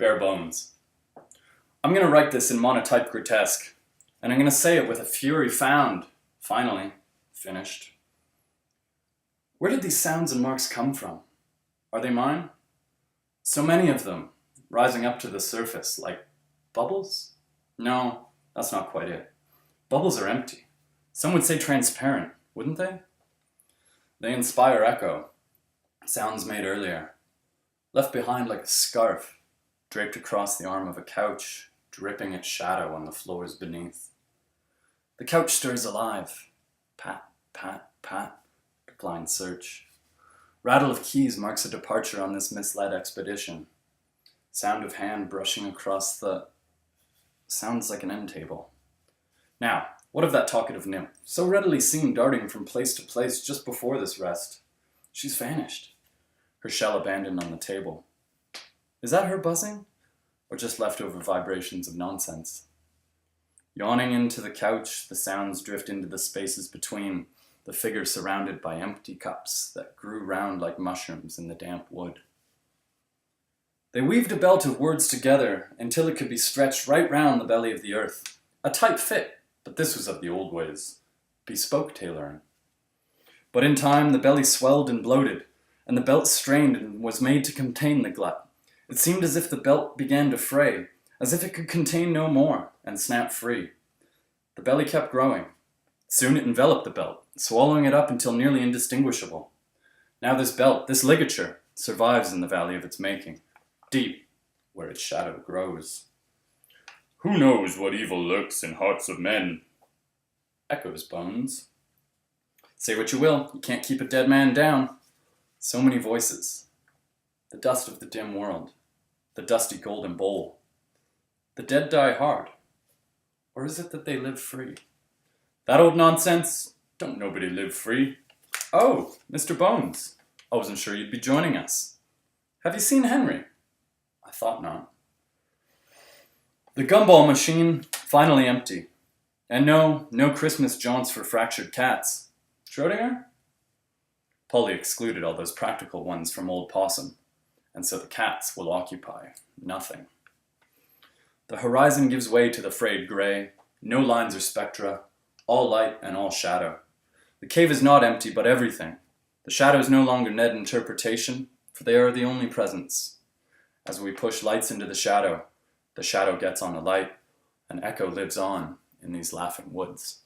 bare bones. I'm going to write this in monotype grotesque, and I'm going to say it with a fury found, finally, finished. Where did these sounds and marks come from? Are they mine? So many of them, rising up to the surface, like bubbles? No, that's not quite it. Bubbles are empty. Some would say transparent, wouldn't they? They inspire echo, sounds made earlier, left behind like a scarf, draped across the arm of a couch, dripping its shadow on the floors beneath. The couch stirs alive. Pat, pat, pat, blind search. Rattle of keys marks a departure on this misled expedition. Sound of hand brushing across the... sounds like an end table. Now, what of that talkative nymph, so readily seen darting from place to place just before this rest? She's vanished, her shell abandoned on the table. Is that her buzzing, or just leftover vibrations of nonsense? Yawning into the couch, the sounds drift into the spaces between, the figure surrounded by empty cups that grew round like mushrooms in the damp wood. They weaved a belt of words together until it could be stretched right round the belly of the earth. A tight fit, but this was of the old ways, bespoke tailoring. But in time the belly swelled and bloated, and the belt strained and was made to contain the glut. It seemed as if the belt began to fray, as if it could contain no more, and snap free. The belly kept growing. Soon it enveloped the belt, swallowing it up until nearly indistinguishable. Now this belt, this ligature, survives in the valley of its making, deep where its shadow grows. Who knows what evil lurks in hearts of men? Echoes Bones. Say what you will, you can't keep a dead man down. So many voices. The dust of the dim world. The dusty golden bowl. The dead die hard. Or is it that they live free? That old nonsense? Don't nobody live free. Oh, Mr. Bones. I wasn't sure you'd be joining us. Have you seen Henry? I thought not. The gumball machine, finally empty. And no Christmas jaunts for fractured cats. Schrodinger? Polly excluded all those practical ones from Old Possum, and so the cats will occupy nothing. The horizon gives way to the frayed gray, no lines or spectra, all light and all shadow. The cave is not empty, but everything. The shadows no longer need interpretation, for they are the only presence. As we push lights into the shadow gets on the light, and echo lives on in these laughing woods.